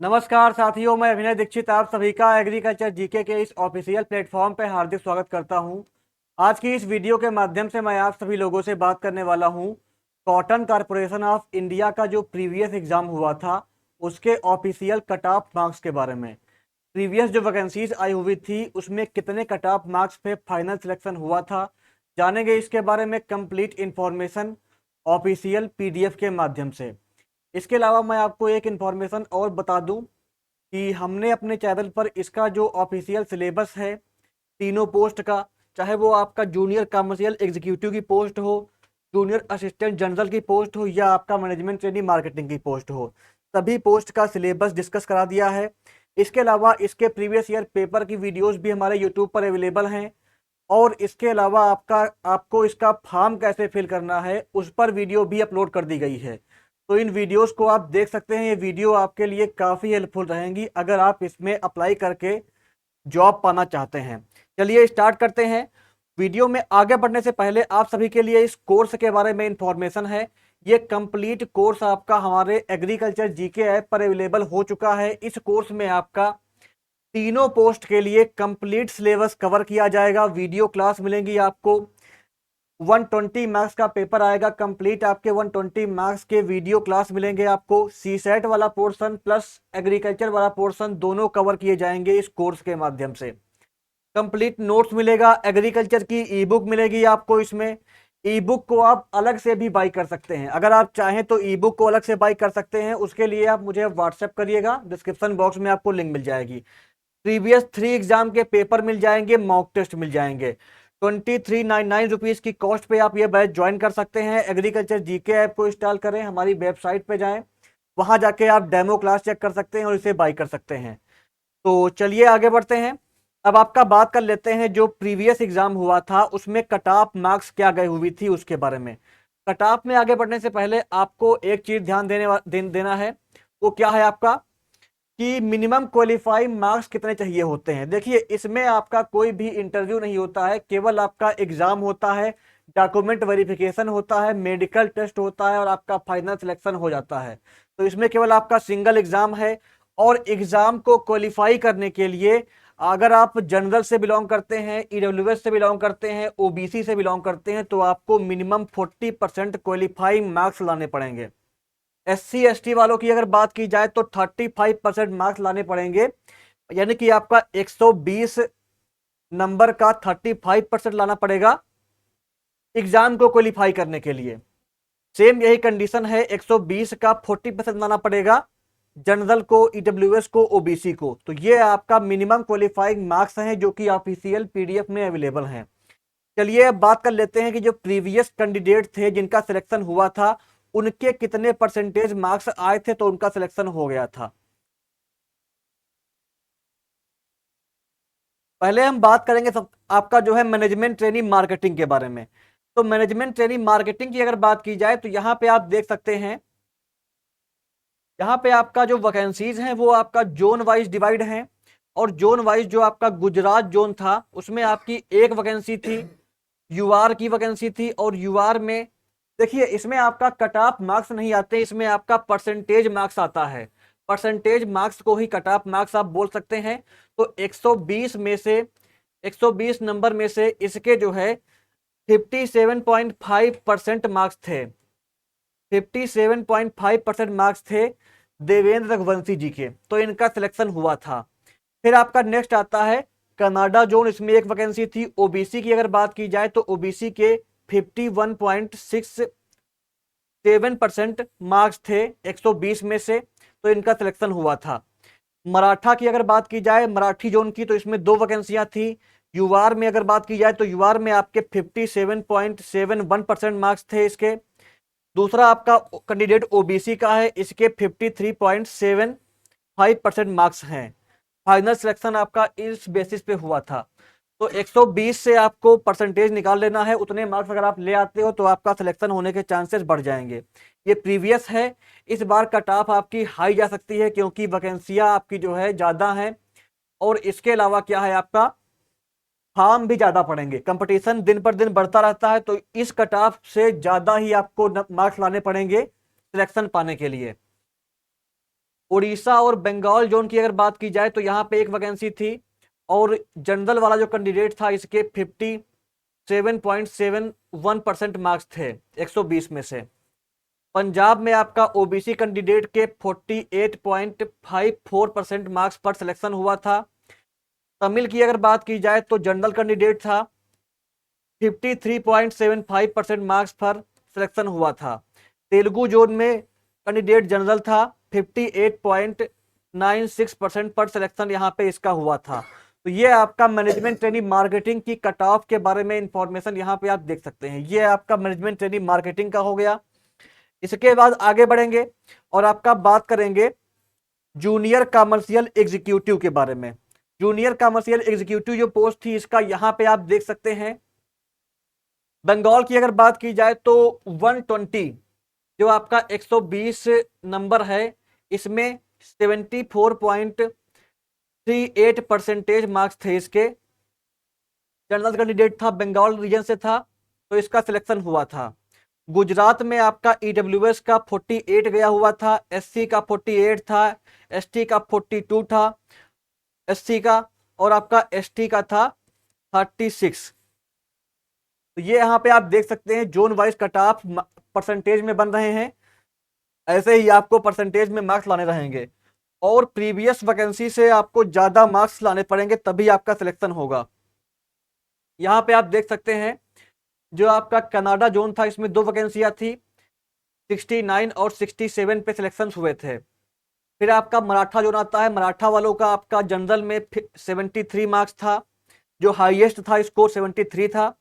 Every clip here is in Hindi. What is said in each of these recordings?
नमस्कार साथियों, मैं अभिनय दीक्षित आप सभी का एग्रीकल्चर जीके के इस ऑफिशियल प्लेटफॉर्म पर हार्दिक स्वागत करता हूं। आज की इस वीडियो के माध्यम से मैं आप सभी लोगों से बात करने वाला हूं कॉटन कॉरपोरेशन ऑफ इंडिया का जो प्रीवियस एग्जाम हुआ था उसके ऑफिशियल कट ऑफ मार्क्स के बारे में। प्रीवियस जो वैकेंसीज आई हुई थी उसमें कितने कट ऑफ मार्क्स पे फाइनल सिलेक्शन हुआ था, जानेंगे इसके बारे में कंप्लीट इंफॉर्मेशन ऑफिशियल पीडीएफ के माध्यम से। इसके अलावा मैं आपको एक इन्फॉर्मेशन और बता दूं कि हमने अपने चैनल पर इसका जो ऑफिशियल सिलेबस है तीनों पोस्ट का, चाहे वो आपका जूनियर कमर्शियल एग्जीक्यूटिव की पोस्ट हो, जूनियर असिस्टेंट जनरल की पोस्ट हो या आपका मैनेजमेंट ट्रेनिंग मार्केटिंग की पोस्ट हो, सभी पोस्ट का सिलेबस डिस्कस करा दिया है। इसके अलावा इसके प्रीवियस ईयर पेपर की वीडियोस भी हमारे यूट्यूब पर अवेलेबल हैं और इसके अलावा आपको इसका फॉर्म कैसे फिल करना है उस पर वीडियो भी अपलोड कर दी गई है। तो इन वीडियोस को आप देख सकते हैं। ये वीडियो आपके लिए काफ़ी हेल्पफुल रहेंगी अगर आप इसमें अप्लाई करके जॉब पाना चाहते हैं। चलिए स्टार्ट करते हैं। वीडियो में आगे बढ़ने से पहले आप सभी के लिए इस कोर्स के बारे में इंफॉर्मेशन है। ये कंप्लीट कोर्स आपका हमारे एग्रीकल्चर जीके ऐप पर अवेलेबल हो चुका है। इस कोर्स में आपका तीनों पोस्ट के लिए कंप्लीट सिलेबस कवर किया जाएगा। वीडियो क्लास मिलेंगी आपको, 120 मार्क्स का पेपर आएगा कंप्लीट, आपके 120 मार्क्स के वीडियो क्लास मिलेंगे आपको। सी सेट वाला पोर्शन प्लस एग्रीकल्चर वाला पोर्शन दोनों कवर किए जाएंगे इस कोर्स के माध्यम से। कंप्लीट नोट्स मिलेगा, एग्रीकल्चर की ई बुक मिलेगी आपको। इसमें ई बुक को आप अलग से भी बाई कर सकते हैं, अगर आप चाहें तो ई बुक को अलग से बाई कर सकते हैं। उसके लिए आप मुझे व्हाट्सएप करिएगा, डिस्क्रिप्शन बॉक्स में आपको लिंक मिल जाएगी। प्रीवियस 3 एग्जाम के पेपर मिल जाएंगे, मॉक टेस्ट मिल जाएंगे। 2399 रुपीज की कॉस्ट पे आप ये बैच ज्वाइन कर सकते हैं। एग्रीकल्चर जीके ऐप को इंस्टॉल करें, हमारी वेबसाइट पे जाएं, वहां जाके आप डेमो क्लास चेक कर सकते हैं और इसे बाई कर सकते हैं। तो चलिए आगे बढ़ते हैं। अब आपका बात कर लेते हैं जो प्रीवियस एग्जाम हुआ था उसमें कट ऑफ मार्क्स क्या गई हुई थी उसके बारे में। कट ऑफ में आगे बढ़ने से पहले आपको एक चीज ध्यान देना है। वो क्या है आपका कि मिनिमम क्वालिफाइंग मार्क्स कितने चाहिए होते हैं। देखिए, इसमें आपका कोई भी इंटरव्यू नहीं होता है, केवल आपका एग्जाम होता है, डॉक्यूमेंट वेरिफिकेशन होता है, मेडिकल टेस्ट होता है और आपका फाइनल सिलेक्शन हो जाता है। तो इसमें केवल आपका सिंगल एग्जाम है। और एग्जाम को क्वालिफाई करने के लिए अगर आप जनरल से बिलोंग करते हैं, ईडब्ल्यूएस से बिलोंग करते हैं, ओबीसी से बिलोंग करते हैं, तो आपको मिनिमम 40% क्वालिफाइंग मार्क्स लाने पड़ेंगे। एससी एसटी वालों की अगर बात की जाए तो 35% मार्क्स लाने पड़ेंगे, यानी कि आपका 120 नंबर का 35% लाना पड़ेगा एग्जाम को क्वालिफाई करने के लिए। सेम यही कंडीशन है, 120 का 40% लाना पड़ेगा जनरल को, ईडब्ल्यूएस को, ओबीसी को। तो ये आपका मिनिमम क्वालिफाइंग मार्क्स हैं जो कि ऑफिशियल पीडीएफ में अवेलेबल हैं। चलिए अब बात कर लेते हैं कि जो प्रीवियस कैंडिडेट थे जिनका सिलेक्शन हुआ था उनके कितने परसेंटेज मार्क्स आए थे तो उनका सिलेक्शन हो गया था। पहले हम बात करेंगे सब आपका जो है मैनेजमेंट ट्रेनिंग मार्केटिंग के बारे में। तो मैनेजमेंट ट्रेनिंग मार्केटिंग की अगर बात की जाए तो यहाँ पे आप देख सकते हैं, यहाँ पे आपका जो वैकेंसीज हैं वो आपका जोन वाइज डिवाइड है। और जोन वाइज जो आपका गुजरात जोन था उसमें आपकी एक वैकेंसी थी, यूआर की वैकेंसी थी। और यूआर में देखिए, इसमें आपका कट ऑफ मार्क्स नहीं आते, इसमें आपका परसेंटेज मार्क्स आता है। परसेंटेज मार्क्स को ही कट ऑफ मार्क्स आप बोल सकते हैं। तो 120 में से 120 नंबर में से इसके जो है 57.5% मार्क्स थे। 57.5% मार्क्स थे देवेंद्र रघुवंशी जी के, तो इनका सिलेक्शन हुआ था। फिर आपका नेक्स्ट आता है कनाडा जोन, इसमें एक वैकेंसी थी। ओबीसी की अगर बात की जाए तो ओबीसी के 51.67% मार्क्स थे 120 में से, तो इनका सिलेक्शन हुआ था। मराठा की अगर बात की जाए, मराठी जोन की, तो इसमें दो वैकेंसियां थी। यूआर में अगर बात की जाए तो यूआर में आपके 57.71% मार्क्स थे इसके। दूसरा आपका कैंडिडेट ओबीसी का है, इसके 53.75% मार्क्स हैं। फाइनल सिलेक्शन आपका इस बेसिस पे हुआ था। तो 120 से आपको परसेंटेज निकाल लेना है, उतने मार्क्स अगर आप ले आते हो तो आपका सिलेक्शन होने के चांसेस बढ़ जाएंगे। ये प्रीवियस है, इस बार कट ऑफ आपकी हाई जा सकती है क्योंकि वैकेंसियां आपकी जो है ज्यादा है। और इसके अलावा क्या है आपका फॉर्म भी ज्यादा पड़ेंगे, कंपटीशन दिन पर दिन बढ़ता रहता है, तो इस कट ऑफ से ज्यादा ही आपको मार्क्स लाने पड़ेंगे सिलेक्शन पाने के लिए। उड़ीसा और बंगाल जोन की अगर बात की जाए तो यहाँ पे एक वैकेंसी थी और जनरल वाला जो कैंडिडेट था इसके 57.71% मार्क्स थे 120 में से। पंजाब में आपका ओबीसी कैंडिडेट के 48.54% मार्क्स पर सिलेक्शन हुआ था। तमिल की अगर बात की जाए तो जनरल कैंडिडेट था 53.75% मार्क्स पर सिलेक्शन हुआ था। तेलुगु जोन में कैंडिडेट जनरल था 58.96% पर सिलेक्शन यहाँ पे इसका हुआ था। तो ये आपका मैनेजमेंट ट्रेनिंग मार्केटिंग की कट ऑफ के बारे में इंफॉर्मेशन यहाँ पे आप देख सकते हैं। ये आपका मैनेजमेंट ट्रेनिंग मार्केटिंग का हो गया। इसके बाद आगे बढ़ेंगे और आपका बात करेंगे जूनियर कमर्शियल एग्जीक्यूटिव के बारे में। जूनियर कमर्शियल एग्जीक्यूटिव जो पोस्ट थी इसका यहाँ पे आप देख सकते हैं। बंगाल की अगर बात की जाए तो 120 जो आपका 120 नंबर है इसमें 74.38% मार्क्स थे इसके। जनरल कैंडिडेट था बंगाल रीजन से था तो इसका सिलेक्शन हुआ था। गुजरात में आपका ईडब्ल्यूएस का 48 गया हुआ था, एससी का 48 था, एसटी का 42 था, एससी का, और आपका एसटी का था 36। तो ये यहाँ पे आप देख सकते हैं zone wise cut off percentage में बन रहे हैं। ऐसे ही आपको परसेंटेज में मार्क्स लाने रहेंगे और प्रीवियस वैकेंसी से आपको ज्यादा मार्क्स लाने पड़ेंगे तभी आपका सिलेक्शन होगा। यहाँ पे आप देख सकते हैं जो आपका कनाडा जोन था इसमें 2 वैकेंसियां थी, 69 और 67 पे सिलेक्शन हुए थे। फिर आपका मराठा जोन आता है, मराठा वालों का आपका जनरल में 73 मार्क्स था, जो हाईएस्ट था स्कोर 73 था,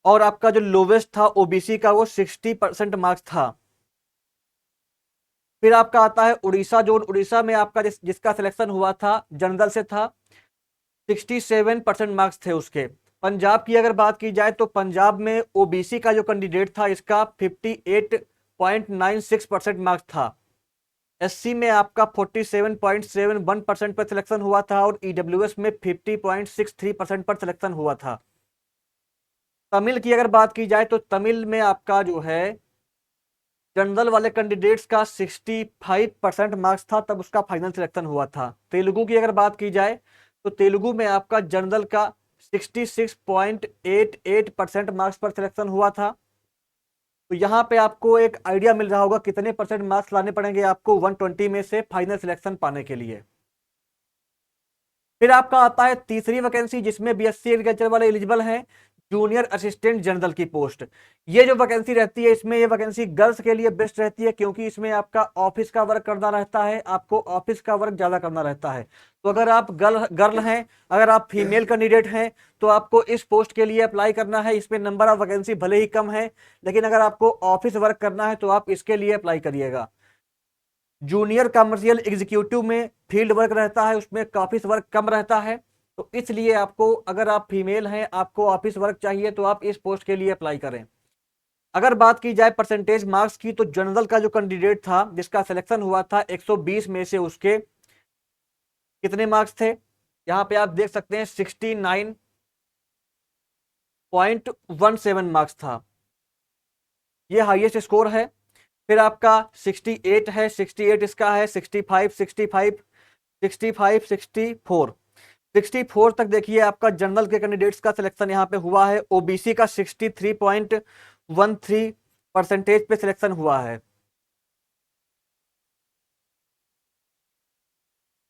और आपका जो लोवेस्ट था ओबीसी का वो 60% मार्क्स था। फिर आपका आता है उड़ीसा जोन, उड़ीसा में आपका जिसका सिलेक्शन हुआ था जनरल से था 67% मार्क्स थे उसके। पंजाब की अगर बात की जाए तो पंजाब में ओबीसी का जो कैंडिडेट था इसका 58.96% मार्क्स था। एससी में आपका 47.71% पर सिलेक्शन हुआ था और ईडब्ल्यूएस में 50.63% पर सिलेक्शन हुआ था। तमिल की अगर बात की जाए तो तमिल में आपका जो है जनरल वाले कैंडिडेट्स का 65% मार्क्स था तब उसका फाइनल सिलेक्शन हुआ था। तेलुगु की अगर बात की जाए तो तेलुगु में आपका जनरल का 66.88% मार्क्स पर सिलेक्शन हुआ था। तो यहाँ पे आपको एक आइडिया मिल रहा होगा कितने परसेंट मार्क्स लाने पड़ेंगे आपको 120 में से फाइनल सिलेक्शन पाने के लिए। फिर आपका आता है तीसरी वैकेंसी जिसमें बीएससी एग्रीकल्चर वाले एलिजिबल हैं, जूनियर असिस्टेंट जनरल की पोस्ट। ये जो वैकेंसी रहती है इसमें ये वैकेंसी गर्ल्स के लिए बेस्ट रहती है क्योंकि इसमें आपका ऑफिस का वर्क करना रहता है, आपको ऑफिस का वर्क ज्यादा करना रहता है। तो अगर आप गर्ल हैं, अगर आप फीमेल कैंडिडेट हैं तो आपको इस पोस्ट के लिए अप्लाई करना है। इसमें नंबर ऑफ वैकेंसी भले ही कम है लेकिन अगर आपको ऑफिस वर्क करना है तो आप इसके लिए अप्लाई करिएगा। जूनियर कमर्शियल एग्जीक्यूटिव में फील्ड वर्क रहता है, उसमें ऑफिस वर्क कम रहता है। तो इसलिए आपको अगर आप फीमेल हैं आपको ऑफिस वर्क चाहिए तो आप इस पोस्ट के लिए अप्लाई करें। अगर बात की जाए परसेंटेज मार्क्स की तो जनरल का जो कैंडिडेट था जिसका सिलेक्शन हुआ था 120 में से उसके कितने मार्क्स थे, यहां पे आप देख सकते हैं 69.17 मार्क्स था, ये हाईएस्ट स्कोर है। फिर आपका 68 है, 68 इसका है, 65, 65, 65, 64, 64 तक देखिए आपका जनरल के कैंडिडेट्स का सिलेक्शन यहाँ पे हुआ है। ओबीसी का 63.13% पे सिलेक्शन हुआ है।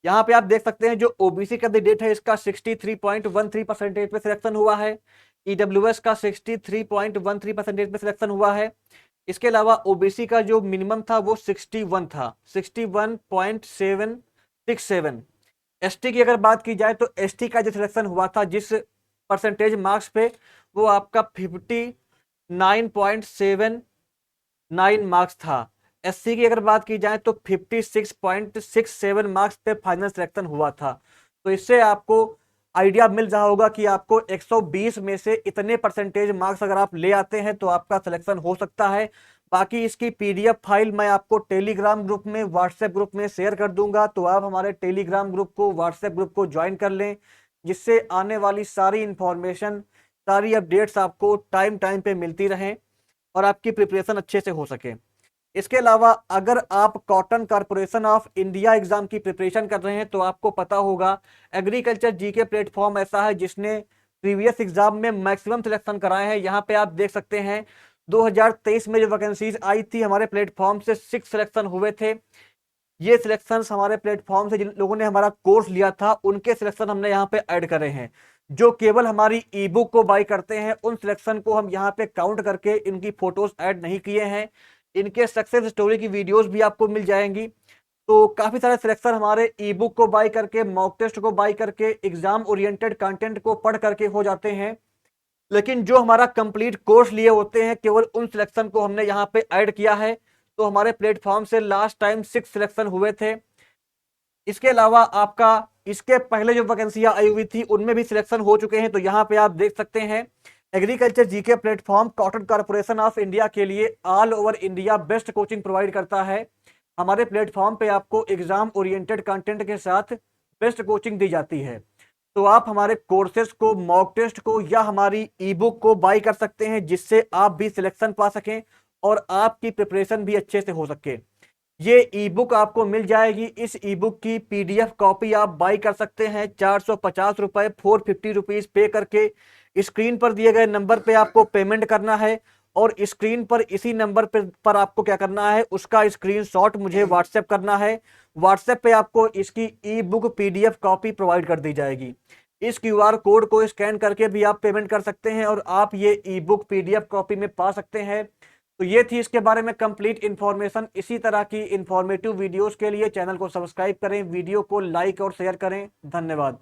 यहाँ पे आप देख सकते हैं जो ओबीसी कैंडिडेट है इसका 63.13% पे सिलेक्शन हुआ है, ईडब्ल्यूएस का 63.13% पे सिलेक्शन हुआ है। इसके अलावा ओबीसी का जो मिनिमम था वो 61 था, 61.767। एसटी की अगर बात की जाए तो एसटी का जो सिलेक्शन हुआ था जिस परसेंटेज मार्क्स पे वो आपका 59.79 मार्क्स था। एससी की अगर बात की जाए तो 56.67 मार्क्स पे फाइनल सिलेक्शन हुआ था। तो इससे आपको आइडिया मिल रहा होगा कि आपको 120 में से इतने परसेंटेज मार्क्स अगर आप ले आते हैं तो आपका सिलेक्शन हो सकता है। बाकी इसकी पीडीएफ फाइल मैं आपको टेलीग्राम ग्रुप में व्हाट्सएप ग्रुप में शेयर कर दूंगा, तो आप हमारे टेलीग्राम ग्रुप को व्हाट्सएप ग्रुप को ज्वाइन कर लें जिससे आने वाली सारी इंफॉर्मेशन सारी अपडेट्स आपको टाइम टाइम पे मिलती रहें और आपकी प्रिपरेशन अच्छे से हो सके। इसके अलावा अगर आप cotton corporation of India exam की प्रिपरेशन कर रहे हैं तो आपको पता होगा एग्रीकल्चर जीके प्लेटफॉर्म ऐसा है जिसने प्रीवियस एग्जाम में मैक्सिमम सिलेक्शन कराए हैं। यहाँ पे आप देख सकते हैं 2023 में जो वैकेंसीज आई थी हमारे प्लेटफॉर्म से 6 सिलेक्शन हुए थे। ये सिलेक्शंस हमारे प्लेटफॉर्म से जिन लोगों ने हमारा कोर्स लिया था उनके सिलेक्शन हमने यहाँ पे ऐड करे हैं। जो केवल हमारी ई बुक को बाई करते हैं उन सिलेक्शन को हम यहाँ पे काउंट करके इनकी फोटोज ऐड नहीं किए हैं। इनके सक्सेस स्टोरी की वीडियोस भी आपको मिल जाएंगी। तो काफी सारे सिलेक्शन हमारे ई बुक को बाई करके, मॉक टेस्ट को बाई करके, एग्जाम ओरिएंटेड कंटेंट को पढ़ करके हो जाते हैं। लेकिन जो हमारा कंप्लीट कोर्स लिए होते हैं केवल उन सिलेक्शन को हमने यहाँ पे ऐड किया है। तो हमारे प्लेटफॉर्म से लास्ट टाइम 6 सिलेक्शन हुए थे। इसके अलावा आपका इसके पहले जो वैकेंसियां आई हुई थी उनमें भी सिलेक्शन हो चुके हैं। तो यहाँ पे आप देख सकते हैं agriculture GK platform cotton corporation of India के लिए all over India best coaching provide करता है। हमारे प्लेटफॉर्म पे आपको एग्जाम ओरिएंटेड कंटेंट के साथ बेस्ट कोचिंग दी जाती है। तो आप हमारे कोर्सेज को, मॉक टेस्ट को या हमारी ई बुक को बाई कर सकते हैं जिससे आप भी सिलेक्शन पा सकें और आपकी प्रिपरेशन भी अच्छे से हो सके। ये ई बुक आपको मिल जाएगी। इस ई बुक की पीडीएफ कॉपी आप बाई कर सकते हैं 450 रुपए, 450 रुपीज पे करके। स्क्रीन पर दिए गए नंबर पे आपको पेमेंट करना है और स्क्रीन पर इसी नंबर पर आपको क्या करना है, उसका स्क्रीनशॉट मुझे व्हाट्सएप करना है। व्हाट्सएप पे आपको इसकी ई बुक पीडीएफ कॉपी प्रोवाइड कर दी जाएगी। इस क्यूआर कोड को स्कैन करके भी आप पेमेंट कर सकते हैं और आप ये ई बुक पीडीएफ कॉपी में पा सकते हैं। तो ये थी इसके बारे में कंप्लीट इन्फॉर्मेशन। इसी तरह की इंफॉर्मेटिव वीडियोस के लिए चैनल को सब्सक्राइब करें, वीडियो को लाइक और शेयर करें। धन्यवाद।